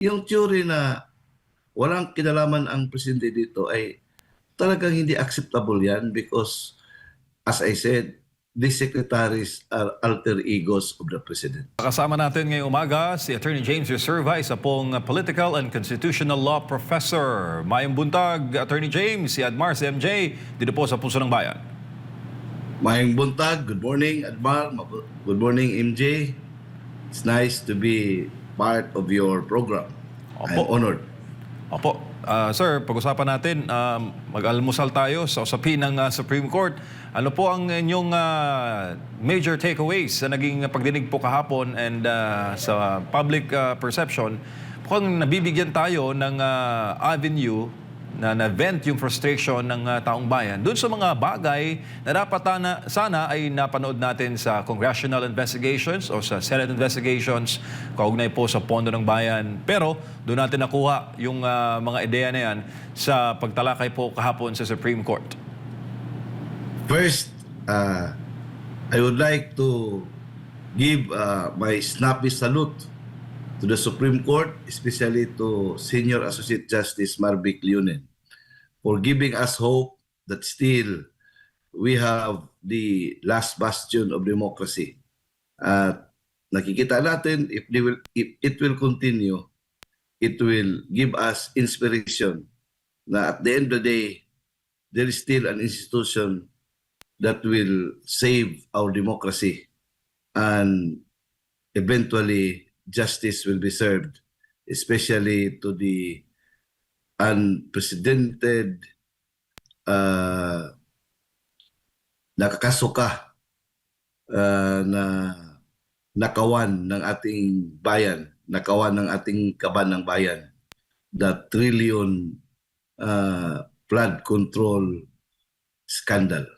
yung theory na walang kinalaman ang presidente dito ay talagang hindi acceptable yan because, as I said, these secretaries are alter egos of the president. Kasama natin ngayong umaga si Attorney James Reserva, isa pong Political and Constitutional Law Professor. Mayang buntag, Attorney James, si Admar, si MJ, dito po sa Puso ng Bayan. Mayang buntag, good morning, Admar, good morning, MJ. It's nice to be part of your program. I'm honored. Opo. Sir, pag-usapan natin, mag-almusal tayo sa usapin ng Supreme Court. Ano po ang inyong major takeaways sa naging pagdinig po kahapon and sa public perception? Mukhang nabibigyan tayo ng avenue na na-vent yung frustration ng taong bayan doon sa mga bagay na dapat sana ay napanood natin sa congressional investigations o sa Senate investigations kaugnay po sa Pondo ng Bayan. Pero doon natin nakuha yung mga ideya na yan sa pagtalakay po kahapon sa Supreme Court. First, I would like to give my snappy salute to the Supreme Court, especially to Senior Associate Justice Marvic Leonen, for giving us hope that still we have the last bastion of democracy. At nakikita natin, if it will continue, it will give us inspiration na at the end of the day, there is still an institution that will save our democracy and eventually justice will be served, especially to the unprecedented nakakasuka na nakawan ng ating bayan, nakawan ng ating kaban ng bayan, the trillion flood control scandal.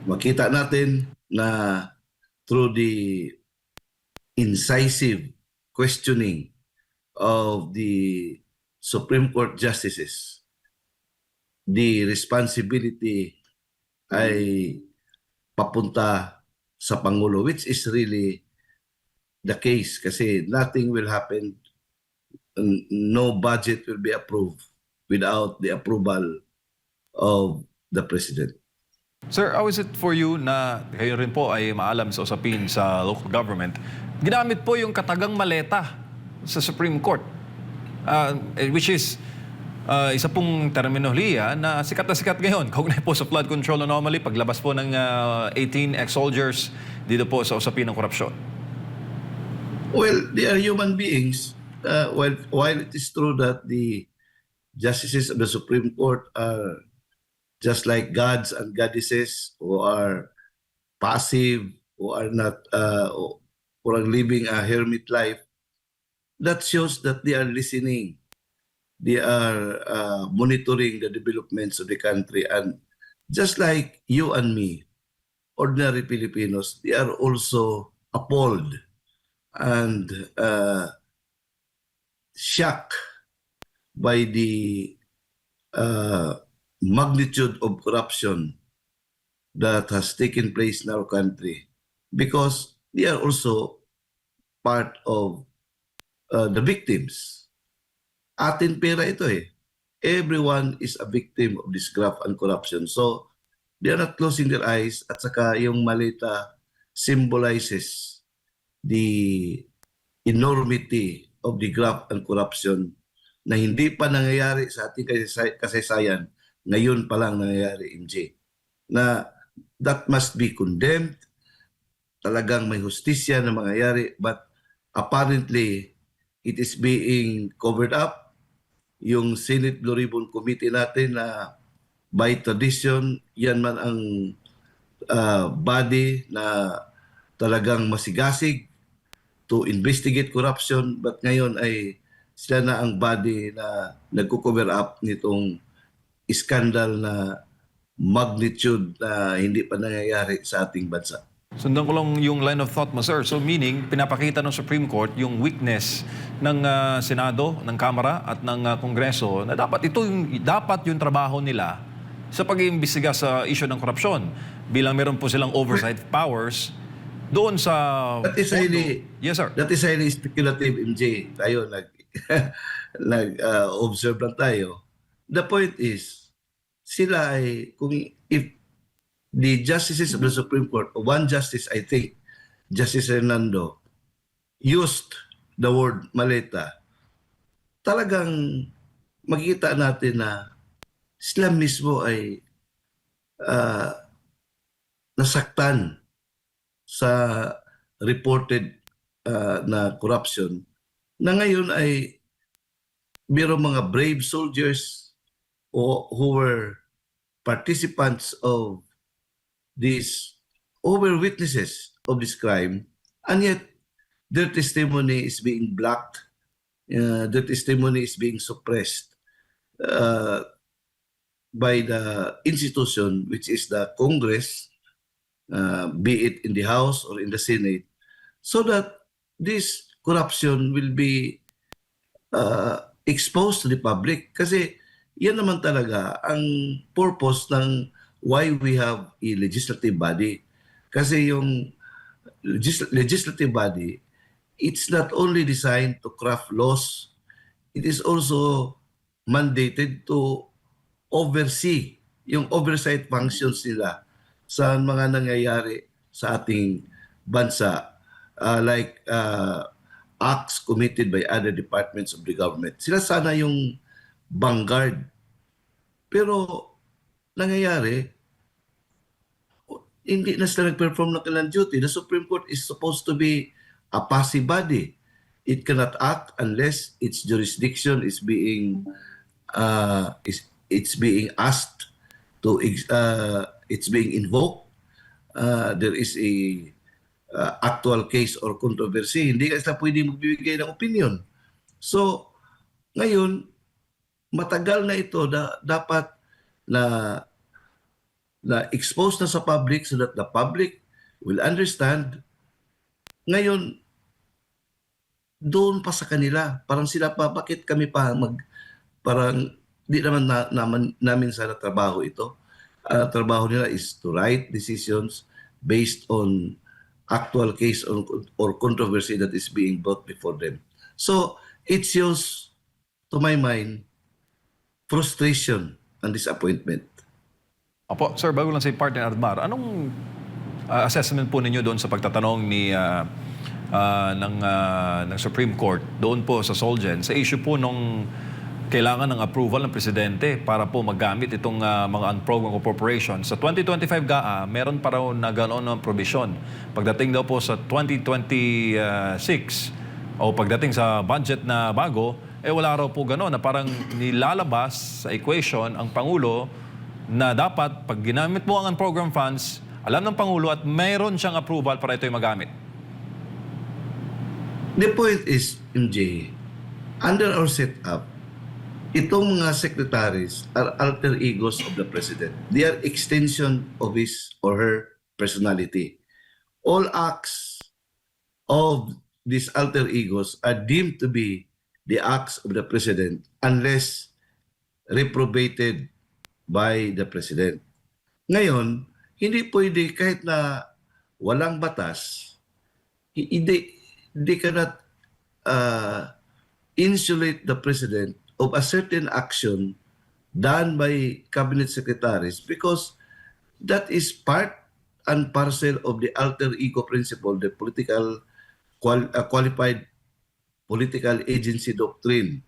Makita natin na through the incisive questioning of the Supreme Court justices, the responsibility ay papunta sa Pangulo, which is really the case kasi nothing will happen, no budget will be approved without the approval of the President. Sir, how is it for you na kayo rin po ay maalam sa usapin sa local government? Ginamit po yung katagang maleta sa Supreme Court, which is isa pong terminolohiya na sikat ngayon. Kaugnay po sa flood control anomaly, paglabas po ng 18 ex-soldiers dito po sa usapin ng korupsyon. Well, they are human beings. While it is true that the justices of the Supreme Court are just like gods and goddesses who are passive, who are not, who are living a hermit life, that shows that they are listening. They are monitoring the developments of the country. And just like you and me, ordinary Filipinos, they are also appalled and shocked by the magnitude of corruption that has taken place in our country, because they are also part of the victims. Atin pera ito eh. Everyone is a victim of this graft and corruption. So they are not closing their eyes, at saka yung malita symbolizes the enormity of the graft and corruption na hindi pa nangyayari sa ating kasaysayan. Ngayon pa lang nangyayari, MJ, na that must be condemned. Talagang may hustisya na mangyayari, but apparently it is being covered up. Yung Senate Blue Ribbon Committee natin na by tradition, yan man ang body na talagang masigasig to investigate corruption, but ngayon ay sila na ang body na nagko-cover up nitong scandal na magnitude na hindi pa nangyayari sa ating bansa. Sundan ko lang yung line of thought mo, sir. So meaning, pinapakita ng Supreme Court yung weakness ng Senado, ng Kamara at ng Kongreso na dapat yung trabaho nila sa pag-iimbestiga sa issue ng korupsyon. Bilang meron po silang oversight powers doon sa... That is highly, yes, sir. That is highly speculative, MJ. Tayo, nag-observe lang tayo. The point is, sila ay, kung if the justices of the Supreme Court, one justice, I think, Justice Hernando, used the word maleta, talagang makikita natin na sila mismo ay nasaktan sa reported na corruption na ngayon ay mayroong mga brave soldiers who were participants of these, who were witnesses of this crime, and yet their testimony is being blocked, their testimony is being suppressed uh, by the institution, which is the Congress, be it in the House or in the Senate, so that this corruption will be exposed to the public. Kasi yan naman talaga ang purpose ng why we have a legislative body. Kasi yung legislative body, it's not only designed to craft laws, it is also mandated to oversee yung oversight functions nila sa mga nangyayari sa ating bansa, like acts committed by other departments of the government. Sila sana yung vanguard. Pero nangyayari, hindi na sila nag-perform ng kanilang duty. The Supreme Court is supposed to be a passive body. It cannot act unless its jurisdiction is being it's being asked to it's being invoked. There is a actual case or controversy. Hindi ka sila pwede magbibigay ng opinion. So, ngayon, matagal na ito na dapat na expose na sa public so that the public will understand. Ngayon, doon pa sa kanila. Parang sila pa, bakit kami pa parang di naman namin sana trabaho ito. Trabaho nila is to write decisions based on actual case or controversy that is being brought before them. So, it shows, to my mind, frustration and disappointment. Opo, sir, bago lang sa partner Admar, anong assessment po ninyo doon sa pagtatanong ng Supreme Court doon po sa Solgen sa issue po nung kailangan ng approval ng presidente para po maggamit itong mga unprogrammed appropriations. Sa 2025 GAA, meron pa raw na ganoon ng provision. Pagdating daw po sa 2026 o pagdating sa budget na bago, wala raw po ganoon na parang nilalabas sa equation ang Pangulo na dapat pag ginamit mo ang unprogrammed funds, alam ng Pangulo at mayroon siyang approval para ito'y magamit. The point is, MJ, under our setup, itong mga secretaries are alter egos of the president. They are extension of his or her personality. All acts of these alter egos are deemed to be the acts of the president unless reprobated by the president. Ngayon, hindi pwede kahit na walang batas, they cannot insulate the president of a certain action done by cabinet secretaries because that is part and parcel of the alter ego principle, the qualified political agency doctrine,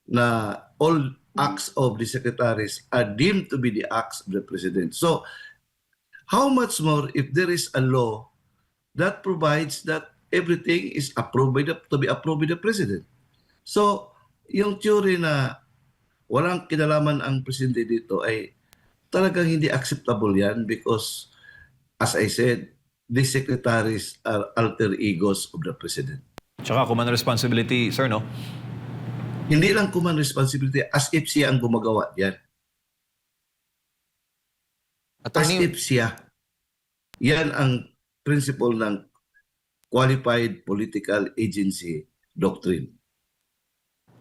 na all acts of the secretaries are deemed to be the acts of the president. So, how much more if there is a law that provides that everything is approved to be approved by the president? So, yung theory na walang kinalaman ang presidente dito ay talagang hindi acceptable yan because, as I said, the secretaries are alter egos of the president. Tsaka command responsibility, sir, no? Hindi lang command responsibility as if siya ang gumagawa yan. As if siya. Yan ang principle ng qualified political agency doctrine.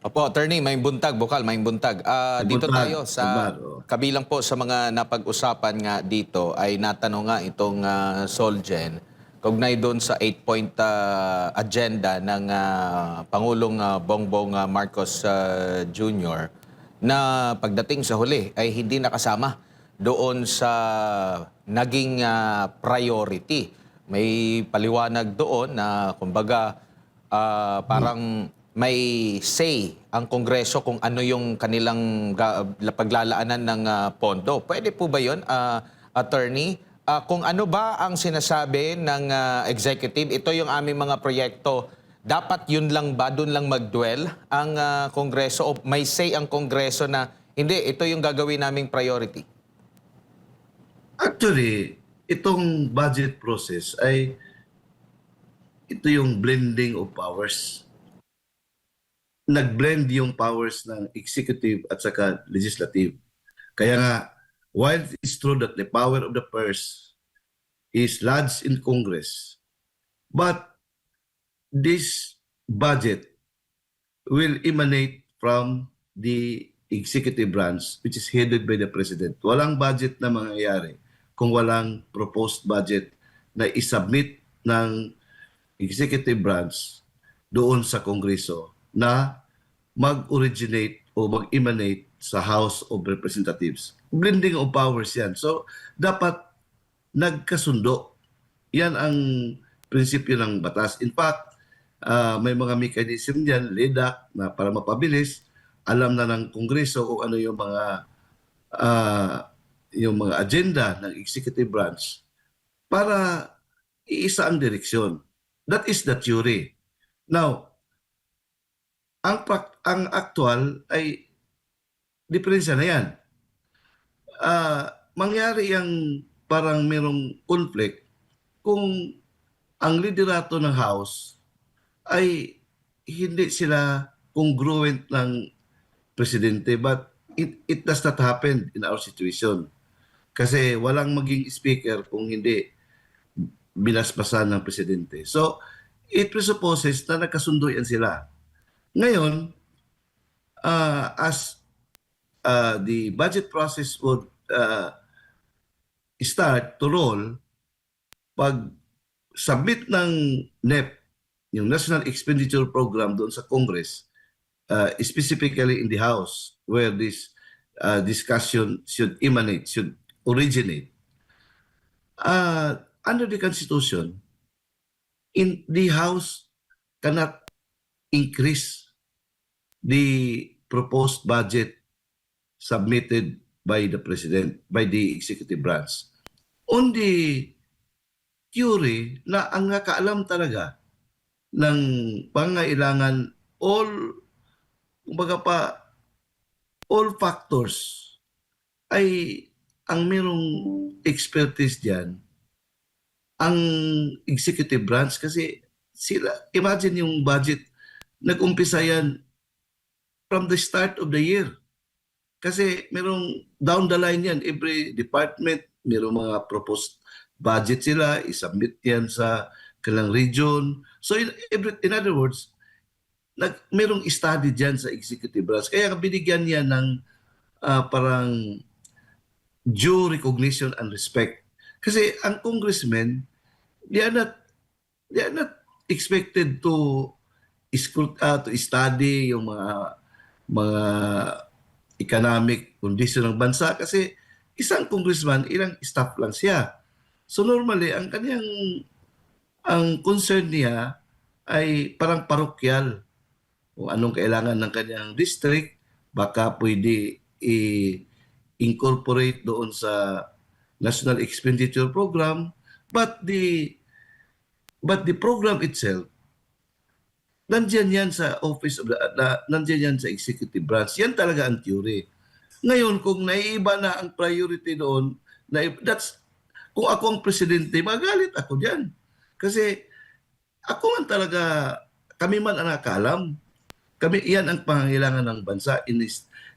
Opo, attorney, may buntag, bukal, may buntag. Dito buntag, tayo sa kabilang po sa mga napag-usapan nga dito ay natanong nga itong Solgen kaugnay doon sa 8-point agenda ng Pangulong Bongbong Marcos Jr. na pagdating sa huli ay hindi nakasama doon sa naging priority. May paliwanag doon na kumbaga parang may say ang Kongreso kung ano yung kanilang paglalaanan ng pondo. Pwede po ba yun, Attorney? Kung ano ba ang sinasabi ng executive, ito yung aming mga proyekto, dapat yun lang ba, doon lang mag-dwell ang Kongreso o may say ang Kongreso na hindi, ito yung gagawin naming priority? Actually, itong budget process ay ito yung blending of powers. Nag-blend yung powers ng executive at saka legislative. Kaya nga, while it's true that the power of the purse is lodged in Congress, but this budget will emanate from the executive branch which is headed by the President. Walang budget na mangyayari kung walang proposed budget na isubmit ng executive branch doon sa Kongreso na mag-originate o mag-emanate sa House of Representatives. Blending of powers yan. So, dapat nagkasundo. Yan ang prinsipyo ng batas. In fact, may mga mechanism dyan, LEDAC, na para mapabilis, alam na ng Kongreso kung ano yung mga agenda ng executive branch para iisa ang direksyon. That is the theory. Now, ang actual ay diferensya na yan. Mangyari yung parang merong conflict kung ang liderato ng House ay hindi sila congruent ng presidente, but it does not happen in our situation. Kasi walang maging speaker kung hindi binasbasan ng presidente. So, it presupposes na nagkasundo yan sila. Ngayon, as the budget process would start to roll, pag submit ng NEP, yung National Expenditure Program doon sa Congress, specifically in the House, where this discussion should emanate, should originate, under the Constitution, in the House cannot increase the proposed budget submitted by the President, by the executive branch. On the theory na ang nakaalam talaga ng pangailangan, all factors ay ang merong expertise diyan ang executive branch, kasi sila, imagine yung budget, nag-umpisa yan from the start of the year. Kasi merong down the line yan, every department, merong mga proposed budget sila, isubmit yan sa kanilang region. So in other words, merong study dyan sa executive branch. Kaya binigyan niya ng parang due recognition and respect. Kasi ang congressmen, they are not expected to study yung mga economic condition ng bansa, kasi isang congressman, ilang staff lang siya. So normally, ang concern niya ay parang parokyal. Kung anong kailangan ng kanyang district, baka pwede i-incorporate doon sa National Expenditure Program, but the program itself, nandiyan yan sa office of nandiyan yan sa executive branch. Yan talaga ang theory. Ngayon, kung naiiba na ang priority doon, kung ako ang presidente, magalit ako diyan. Kasi ako man talaga, kami man ang nakaalam. Yan ang pangangailangan ng bansa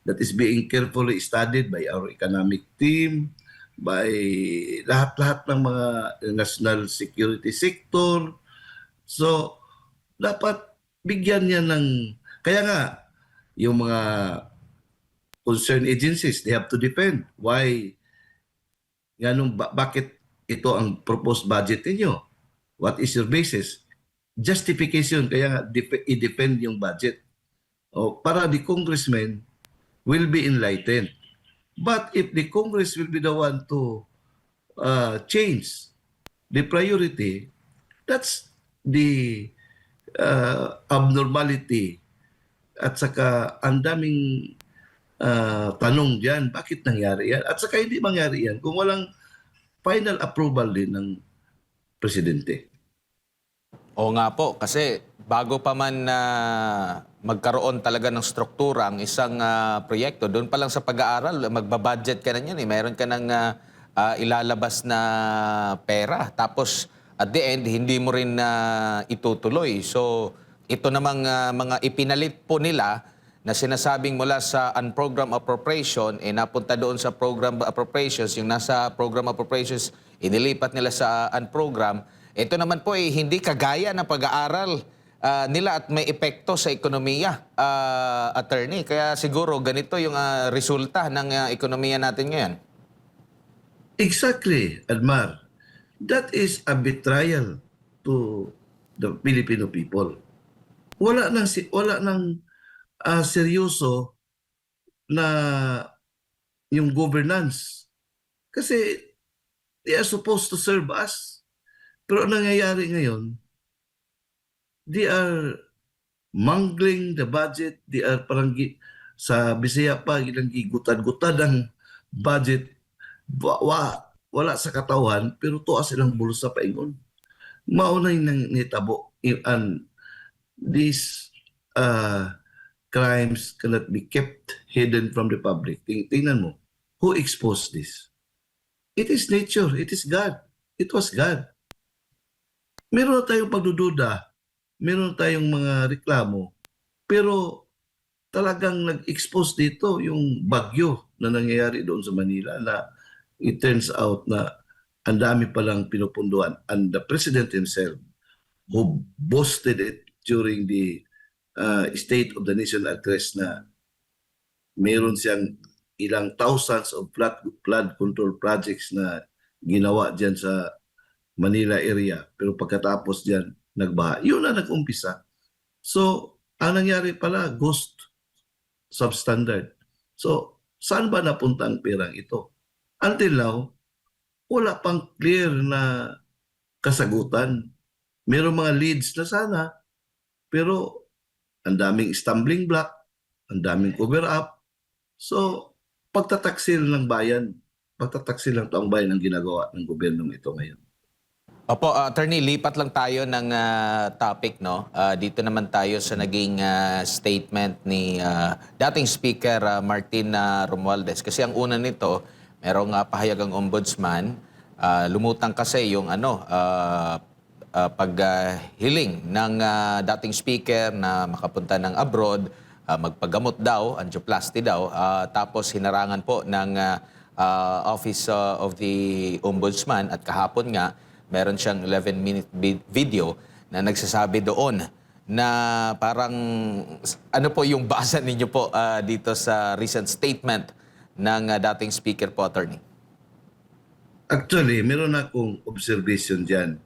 that is being carefully studied by our economic team, by lahat-lahat ng mga national security sector. So, dapat bigyan niya ng... Kaya nga, yung mga concerned agencies, they have to defend why, bakit ito ang proposed budget ninyo. What is your basis? Justification, kaya nga i-defend yung budget. O, para the congressmen will be enlightened. But if the Congress will be the one to change the priority, that's the abnormality. At saka ang daming tanong diyan, bakit nangyari yan? At saka hindi mangyari yan kung walang final approval din ng presidente. Oo nga po, kasi bago pa man na magkaroon talaga ng struktura ang isang proyekto, doon pa lang sa pag-aaral, magbabudget ka na yan eh. Mayroon ka ng ilalabas na pera. Tapos at the end, hindi mo rin itutuloy. So ito namang mga ipinalit po nila na sinasabing mula sa unprogrammed appropriation, napunta doon sa program appropriations, yung nasa program appropriations, inilipat nila sa unprogrammed. Ito naman po hindi kagaya ng pag-aaral nila at may epekto sa ekonomiya, attorney. Kaya siguro ganito yung resulta ng ekonomiya natin ngayon. Exactly, Admar. That is a betrayal to the Filipino people. Wala nang seryoso na yung governance. Kasi they are supposed to serve us. Pero ang nangyayari ngayon, they are mangling the budget. They are parang sa Bisaya pa, ilang gigutad-gutad ang budget. Wala sa katawan, pero tuwa silang bulsa pa ingon. Mauna yung nitabo. And these crimes cannot be kept hidden from the public. Tingnan mo, who exposed this? It is nature. It is God. It was God. Meron na tayong pagdududa, meron na tayong mga reklamo, pero talagang nag-expose dito yung bagyo na nangyayari doon sa Manila na it turns out na ang dami palang pinupunduan. And the President himself, who boasted it during the State of the Nation address na meron siyang ilang thousands of flood control projects na ginawa dyan sa Manila area. Pero pagkatapos dyan, nagbaha. Yun na nag-umpisa. So, ang nangyari pala, ghost substandard. So, saan ba napunta ang perang ito? Until now, wala pang clear na kasagutan. Merong mga leads na sana, pero ang daming stumbling block, ang daming cover-up. So, pagtataksil ng bayan, pagtataksil ng taong bayan ang ginagawa ng gobyernong ito ngayon. Opo, attorney, lipat lang tayo ng topic, no? Dito naman tayo sa naging statement ni dating Speaker Martin Romualdez. Kasi ang una nito, merong pahayag ang ombudsman, lumutang kasi yung paghiling ng dating speaker na makapunta ng abroad, magpagamot daw, angioplasty daw, tapos hinarangan po ng Office of the Ombudsman at kahapon nga, meron siyang 11-minute video na nagsasabi doon na parang ano po yung basa ninyo po dito sa recent statement ng dating speaker po, attorney? Actually, meron akong observation dyan,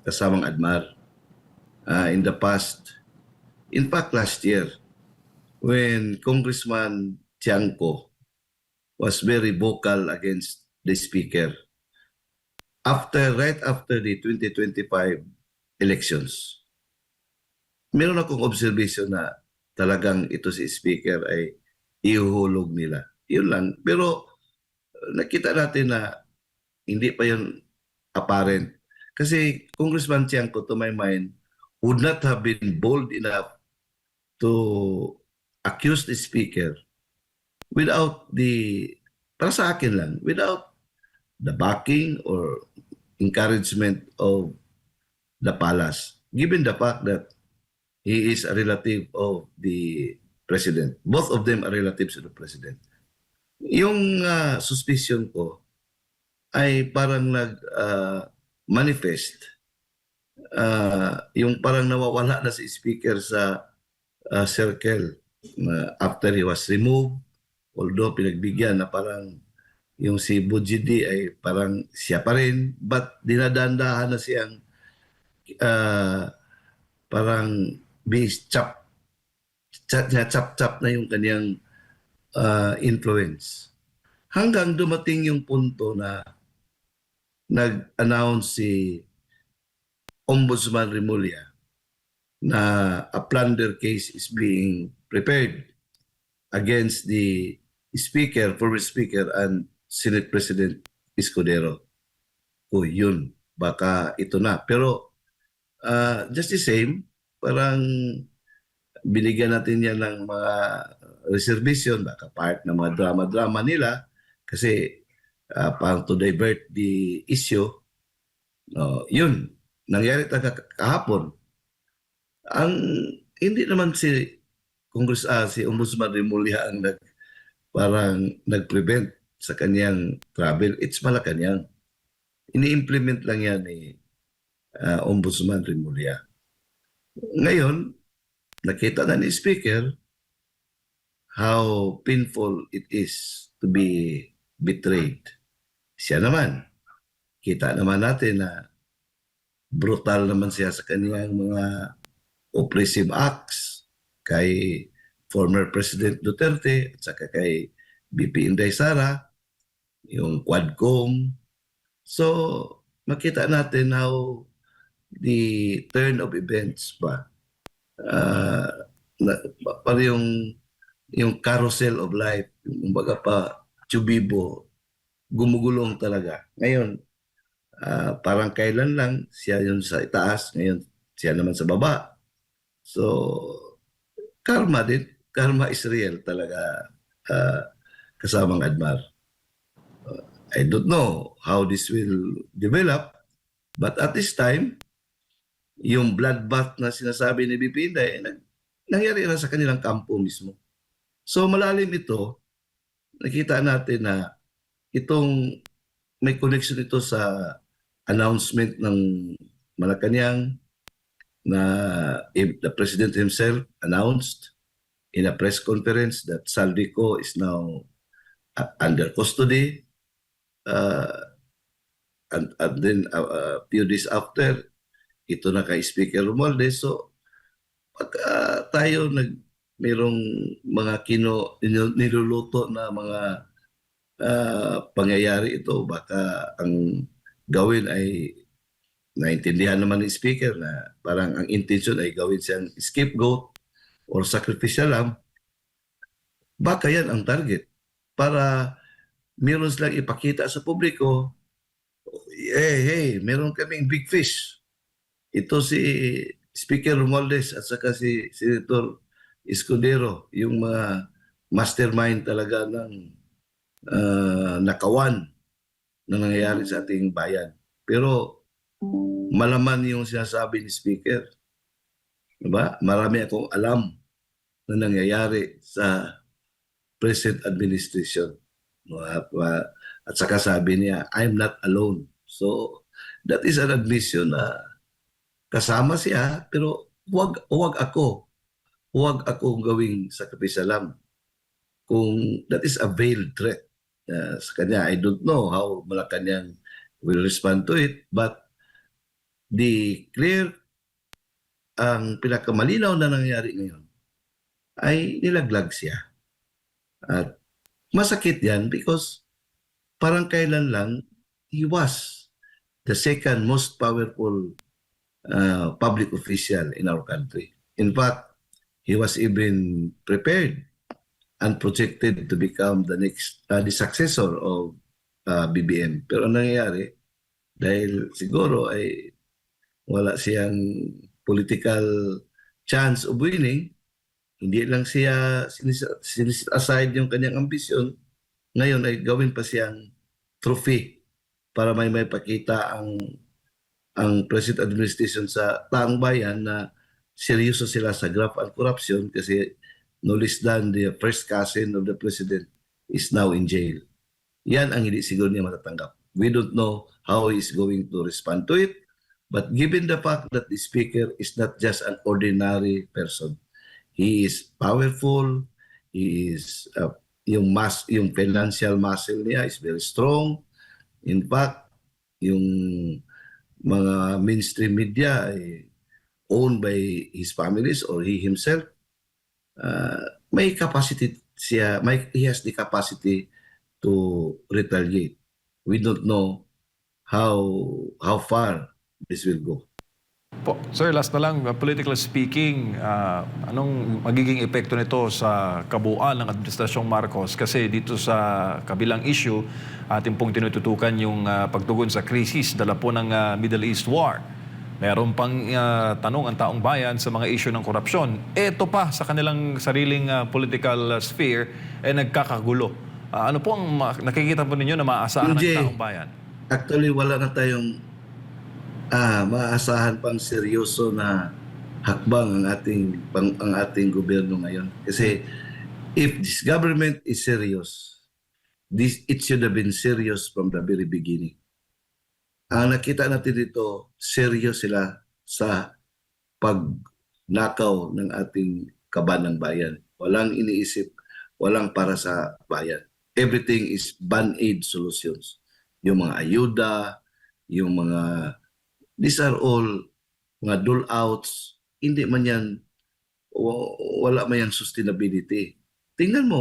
kasamang Admar, in the past. In fact, last year, when Congressman Tiangco was very vocal against the speaker, right after the 2025 elections, meron akong observation na talagang ito si speaker ay ihuhulog nila. Yun lang. Pero nakita natin na hindi pa yun apparent. Kasi Congressman Tiangco, to my mind, would not have been bold enough to accuse the speaker without para sa akin lang, without the backing or encouragement of the palace, given the fact that he is a relative of the president. Both of them are relatives of the president. Yung suspicion ko ay parang nag-manifest. Yung parang nawawala na si speaker sa circle after he was removed, although pinagbigyan na parang Yung si Bujidi ay parang siya pa rin, but dinadandahan na siyang ah, parang chap chap na yung kanyang influence. Hanggang dumating yung punto na nag-announce si Ombudsman Remulla na a plunder case is being prepared against the Speaker, former Speaker, and Senate President Escudero. O yun, baka ito na. Pero just the same, parang binigyan natin yan ng mga reservation, baka part ng mga drama-drama nila, kasi parang to divert the issue. Yun, nangyari kahapon. Ang hindi naman si Ombudsman Remulla ang parang nag-prevent sa kanyang travel. It's Malacanang. Ini-implement lang yan ni Ombudsman Remulla. Ngayon, nakita na ni Speaker how painful it is to be betrayed. Siya naman, kita naman natin na brutal naman siya sa kanyang mga oppressive acts kay former President Duterte at saka kay BP Inday Sara, yung Quadcom. So, makita natin how the turn of events pa, uh, para yung carousel of life, yung baga pa, Chubibo, gumugulong talaga. Ngayon, parang kailan lang siya yun sa itaas, ngayon siya naman sa baba. So, karma din. Karma is real talaga, kasamang Admar. I don't know how this will develop, but at this time, yung bloodbath na sinasabi ni BP Inday, nangyari na sa kanilang kampo mismo. So malalim ito, nakita natin na itong may connection ito sa announcement ng Malacanang na the President himself announced in a press conference that Saldico is now under custody. And then a few days after, ito na kay Speaker Romualdez. So, pag tayo mayroong mga niluluto na mga pangyayari ito, baka ang gawin ay naintindihan naman ni Speaker na parang ang intention ay gawin siyang scapegoat or sacrificial lamb, baka yan ang target para meron silang ipakita sa publiko, hey, meron kaming big fish. Ito si Speaker Romualdez at saka si Senator Escudero, yung mga mastermind talaga ng nakawan na nangyayari sa ating bayan. Pero malaman yung sinasabi ni Speaker. Diba? Marami akong alam na nangyayari sa present administration. At saka sabi niya, I'm not alone. So, that is an admission na kasama siya, pero huwag akong gawing sacrificial lamb. Kung that is a veiled threat sa kanya, I don't know how Malacanang will respond to it, but the clear, ang pinakamalinaw na nangyari ngayon ay nilaglag siya. At masakit yan because parang kailan lang he was the second most powerful public official in our country. In fact, he was even prepared and projected to become the next, the successor of BBM. Pero ang nangyayari, dahil siguro ay wala siyang political chance of winning, hindi lang siya siniset aside yung kanyang ambisyon, ngayon ay gawin pa siyang trophy para may pakita ang present administration sa taong bayan na seryoso sila sa graft and corruption kasi no less than the first cousin of the president is now in jail. Yan ang hindi siguro niya matatanggap. We don't know how he is going to respond to it, but given the fact that the speaker is not just an ordinary person, he is powerful, he is yung financial muscle niya is very strong. In fact, yung mga mainstream media ay owned by his families or he himself. May capacity siya, he has the capacity to retaliate. We don't know how far this will go. Sir, last na lang, politically speaking, anong magiging epekto nito sa kabuuan ng Administrasyong Marcos? Kasi dito sa kabilang issue, ating pong tinututukan yung pagtugon sa krisis dala po ng Middle East War. Meron pang tanong ang taong bayan sa mga issue ng korupsyon. Ito pa sa kanilang sariling political sphere, nagkakagulo. Ano po ang nakikita po ninyo na maaasahan ng MJ, taong bayan? actually wala na tayong maaasahan pang seryoso na hakbang ang ating gobyerno ngayon. Kasi if this government is serious, it should have been serious from the very beginning. Ang nakita natin dito, serious sila sa pagnakaw ng ating kaban ng bayan. Walang iniisip, walang para sa bayan. Everything is band-aid solutions. Yung mga ayuda, yung mga, these are all mga dole-outs, hindi man yan, wala man yan sustainability. Tingnan mo,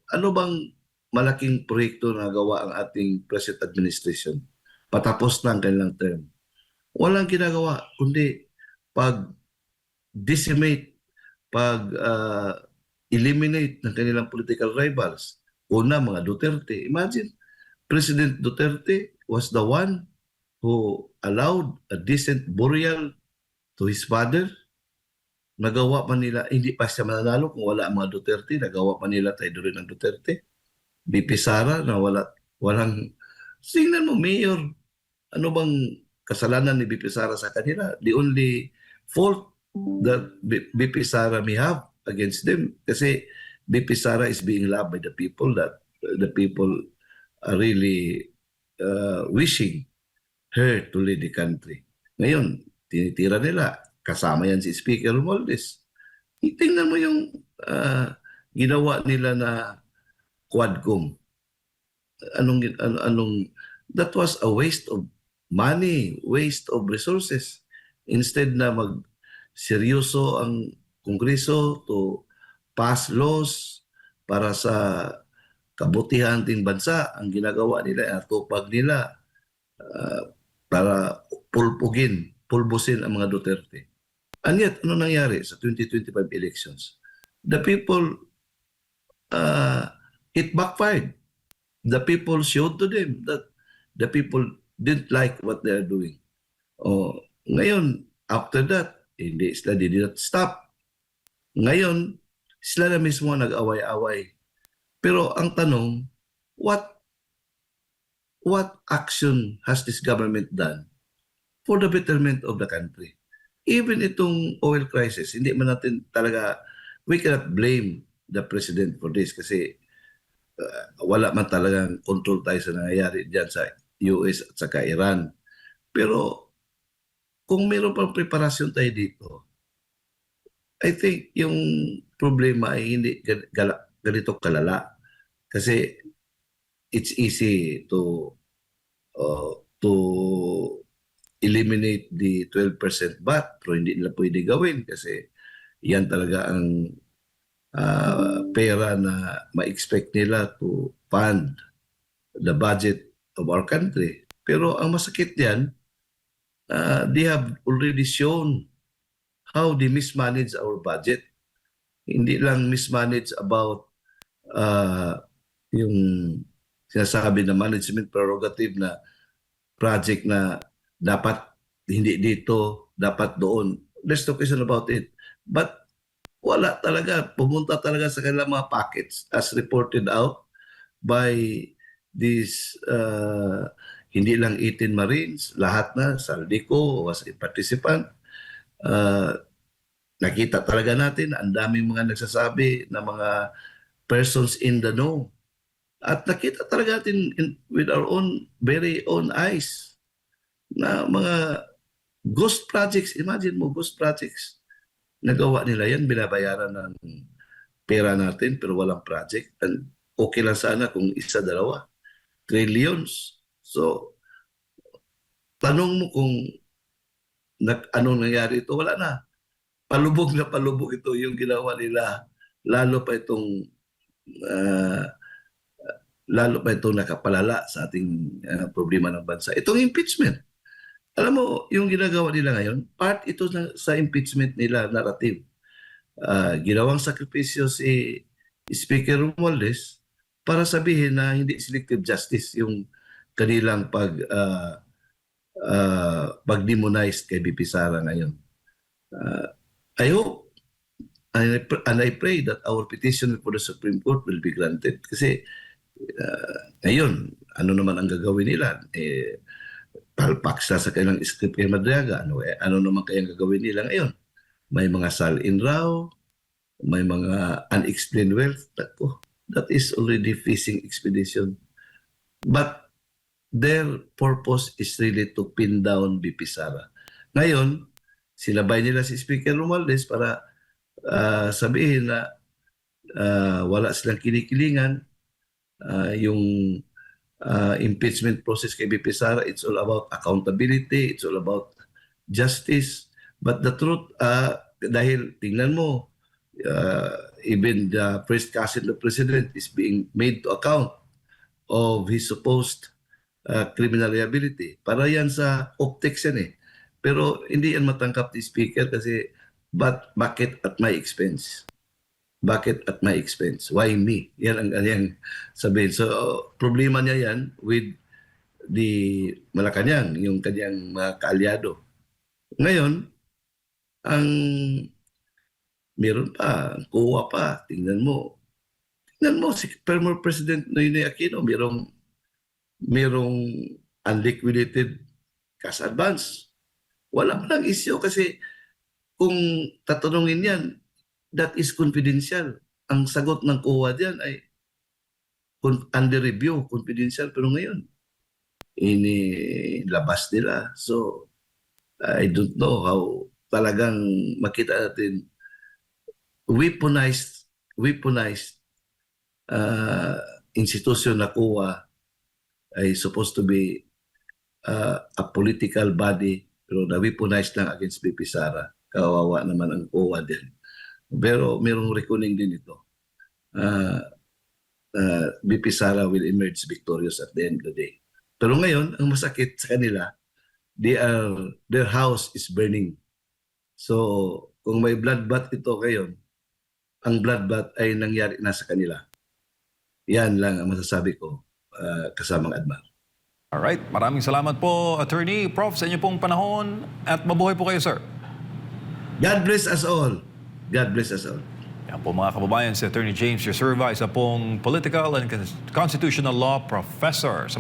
ano bang malaking proyekto na gawa ang ating present administration? Patapos na ang kanilang term. Walang ginagawa, kundi pag-decimate, pag-eliminate ng kanilang political rivals. Una, mga Duterte. Imagine, President Duterte was the one who allowed a decent burial to his father. Nagawa pa nila, hindi pa siya mananalo kung wala ang mga Duterte, nagawa pa nila tayo rin ng Duterte. BP Sara na walang, tingnan mo, Mayor, ano bang kasalanan ni BP Sara sa kanila? The only fault that BP Sara may have against them, kasi BP Sara is being loved by the people, that the people are really wishing her to lead the country. Ngayon, tinitira nila. Kasama yan si Speaker Romualdez. Tingnan mo yung ginawa nila na Quadcom. That was a waste of money, waste of resources. Instead na seryoso ang Kongreso to pass laws para sa kabutihan ng bansa, ang ginagawa nila, atupag nila para pulbusin ang mga Duterte. And yet, ano nangyari sa 2025 elections? The people, it backfired. The people showed to them that the people didn't like what they are doing. Ngayon, after that, hindi sila did not stop. Ngayon, sila na mismo nag-away-away. Pero ang tanong, what action has this government done for the betterment of the country? Even itong oil crisis, hindi man natin talaga, we cannot blame the president for this kasi wala man talagang control tayo sa nangyayari dyan sa US at saka Iran. Pero kung mayroon pang preparasyon tayo dito, I think yung problema ay hindi ganito kalala. Kasi it's easy to eliminate the 12% VAT, pero hindi nila pwede gawin kasi yan talaga ang pera na ma-expect nila to fund the budget of our country. Pero ang masakit diyan, they have already shown how they mismanage our budget. Hindi lang mismanage about yung sinasabi na management prerogative na project na dapat hindi dito, dapat doon. There's no question about it. But wala talaga, pumunta talaga sa kanilang mga pockets as reported out by these hindi lang 18 Marines, lahat na, Saldico was a participant. Nakita talaga natin, ang daming mga nagsasabi na mga persons in the know. At nakita talaga natin with our own, very own eyes na mga ghost projects. Imagine mo, ghost projects. Nagawa nila yan, binabayaran ng pera natin pero walang project. And okay lang sana kung isa, dalawa. Trillions. So, tanong mo kung anong nangyari ito, wala na. Palubog na palubog ito yung ginawa nila. Lalo pa itong ah, lalo pa itong nakapalala sa ating problema ng bansa. Itong impeachment. Alam mo, yung ginagawa nila ngayon, part ito sa impeachment nila narrative. Ginawang sakripisyo si Speaker Romualdez para sabihin na hindi selective justice yung kanilang pag-demonize kay BP Sara ngayon. I hope and I pray that our petition for the Supreme Court will be granted kasi ngayon, ano naman ang gagawin nila? Palpak sa kanilang script kay Madriaga. Ano naman kayang gagawin nila ngayon? May mga sal-in raw, may mga unexplained wealth. That is already fishing expedition. But their purpose is really to pin down BP Sara. Ngayon, silabay nila si Speaker Romualdez para sabihin na wala silang kinikilingan. Yung impeachment process kay BP Sara, it's all about accountability, it's all about justice. But the truth, dahil tingnan mo, even the first cousin of the president is being made to account of his supposed criminal liability. Para yan sa optics yan eh. Pero hindi yan matangkap ni Speaker kasi bakit at my expense? Bakit at my expense? Why me? Yan ang kanyang sabihin. So, problema niya yan with the Malacanang, yung kanyang mga kaalyado. Ngayon, ang meron pa, kuha pa, tingnan mo si former President Noynoy Aquino, merong unliquidated cash advance. Wala pa lang issue kasi kung tatanungin yan, that is confidential. Ang sagot ng kuha diyan ay under review, confidential. Pero ngayon, inilabas nila. So, I don't know how talagang makita natin weaponized institution na kuha ay supposed to be a political body pero na-weaponized lang against BP Sara. Kawawa naman ang kuha din. Pero mayroong reckoning din ito. BP Sara will emerge victorious at the end of the day. Pero ngayon, ang masakit sa kanila, their house is burning. So, kung may bloodbath ito ngayon, ang bloodbath ay nangyari na sa kanila. Yan lang ang masasabi ko kasamang Adma. Alright, maraming salamat po, Attorney Prof, sa inyo pong panahon at mabuhay po kayo, sir. God bless us all. God bless us all. Yan po mga kababayan, si Attorney James Reserva, isa pong political and constitutional law professor.